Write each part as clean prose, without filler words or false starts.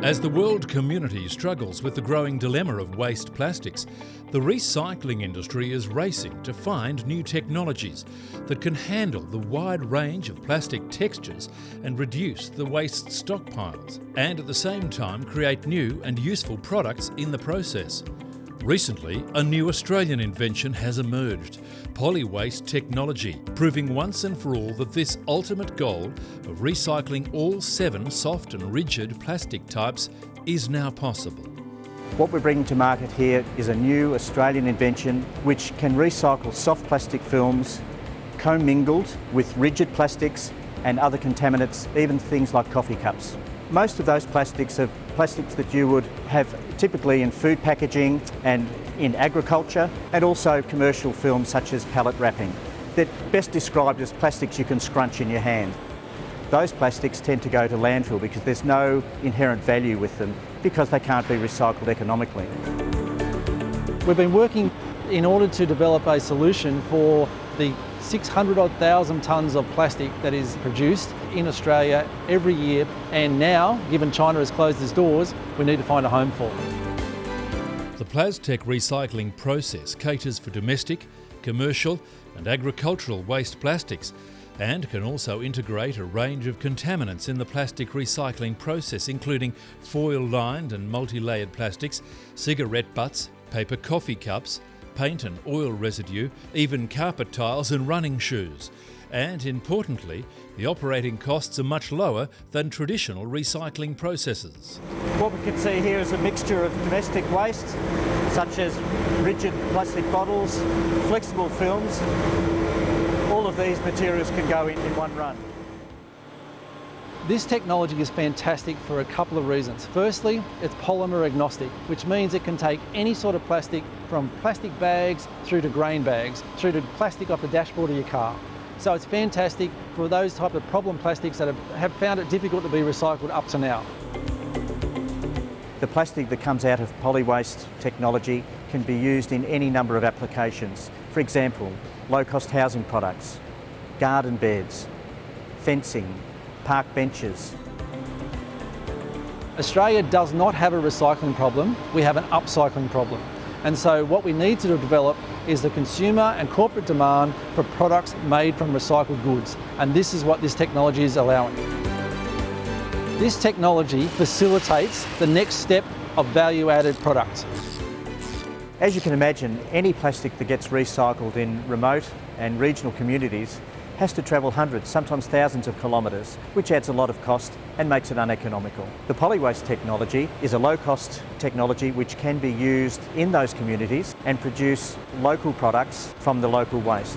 As the world community struggles with the growing dilemma of waste plastics, the recycling industry is racing to find new technologies that can handle the wide range of plastic textures and reduce the waste stockpiles, and at the same time create new and useful products in the process. Recently, a new Australian invention has emerged, Polywaste Technology, proving once and for all that this ultimate goal of recycling all 7 soft and rigid plastic types is now possible. What we're bringing to market here is a new Australian invention which can recycle soft plastic films commingled with rigid plastics and other contaminants, even things like coffee cups. Most of those plastics are plastics that you would have typically in food packaging and in agriculture, and also commercial films such as pallet wrapping. They're best described as plastics you can scrunch in your hand. Those plastics tend to go to landfill because there's no inherent value with them because they can't be recycled economically. We've been working in order to develop a solution for the 600,000 tonnes of plastic that is produced in Australia every year, and now, given China has closed its doors, we need to find a home for it. The PlasTech recycling process caters for domestic, commercial and agricultural waste plastics, and can also integrate a range of contaminants in the plastic recycling process, including foil-lined and multi-layered plastics, cigarette butts, paper coffee cups, paint and oil residue, even carpet tiles and running shoes. And importantly, the operating costs are much lower than traditional recycling processes. What we can see here is a mixture of domestic waste, such as rigid plastic bottles, flexible films. All of these materials can go in one run. This technology is fantastic for a couple of reasons. Firstly, it's polymer agnostic, which means it can take any sort of plastic, from plastic bags through to grain bags, through to plastic off the dashboard of your car. So it's fantastic for those type of problem plastics that have found it difficult to be recycled up to now. The plastic that comes out of Polywaste Technology can be used in any number of applications. For example, low-cost housing products, garden beds, fencing, park benches. Australia does not have a recycling problem, we have an upcycling problem. And so what we need to develop is the consumer and corporate demand for products made from recycled goods. And this is what this technology is allowing. This technology facilitates the next step of value-added products. As you can imagine, any plastic that gets recycled in remote and regional communities has to travel hundreds, sometimes thousands of kilometres, which adds a lot of cost and makes it uneconomical. The Polywaste technology is a low-cost technology which can be used in those communities and produce local products from the local waste.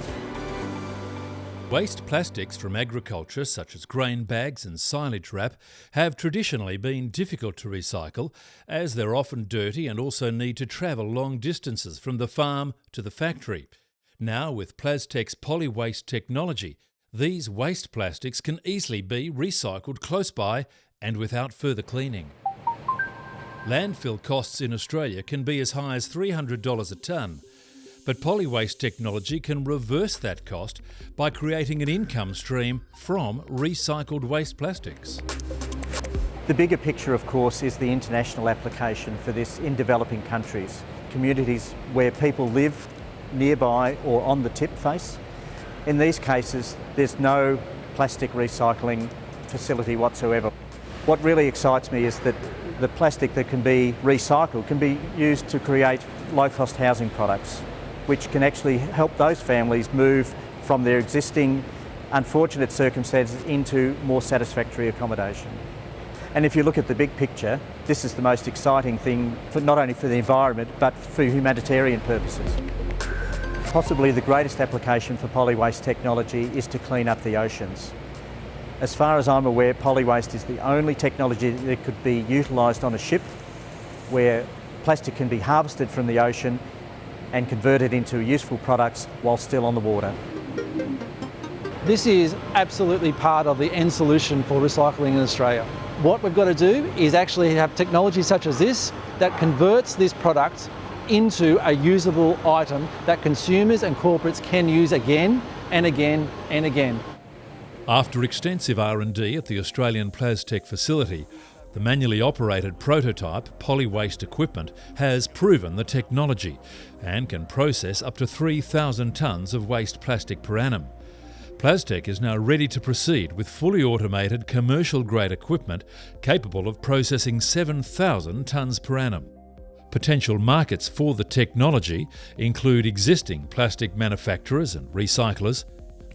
Waste plastics from agriculture, such as grain bags and silage wrap, have traditionally been difficult to recycle, as they're often dirty and also need to travel long distances from the farm to the factory. Now, with PlasTech's Polywaste technology, these waste plastics can easily be recycled close by and without further cleaning. Landfill costs in Australia can be as high as $300 a tonne, but Polywaste technology can reverse that cost by creating an income stream from recycled waste plastics. The bigger picture, of course, is the international application for this in developing countries, communities where people live nearby or on the tip face. In these cases, there's no plastic recycling facility whatsoever. What really excites me is that the plastic that can be recycled can be used to create low-cost housing products, which can actually help those families move from their existing unfortunate circumstances into more satisfactory accommodation. And if you look at the big picture, this is the most exciting thing, for not only for the environment, but for humanitarian purposes. Possibly the greatest application for Polywaste technology is to clean up the oceans. As far as I'm aware, Polywaste is the only technology that could be utilised on a ship where plastic can be harvested from the ocean and converted into useful products while still on the water. This is absolutely part of the end solution for recycling in Australia. What we've got to do is actually have technology such as this that converts this product into a usable item that consumers and corporates can use again and again and again. After extensive R&D at the Australian PlasTech facility, the manually operated prototype Polywaste equipment has proven the technology and can process up to 3,000 tonnes of waste plastic per annum. PlasTech is now ready to proceed with fully automated commercial-grade equipment capable of processing 7,000 tonnes per annum. Potential markets for the technology include existing plastic manufacturers and recyclers,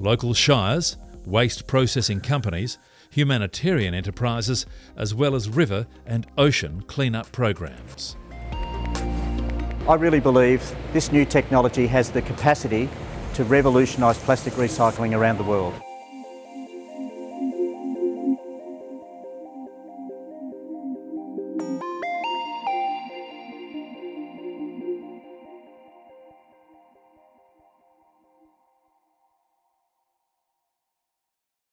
local shires, waste processing companies, humanitarian enterprises, as well as river and ocean clean-up programs. I really believe this new technology has the capacity to revolutionise plastic recycling around the world.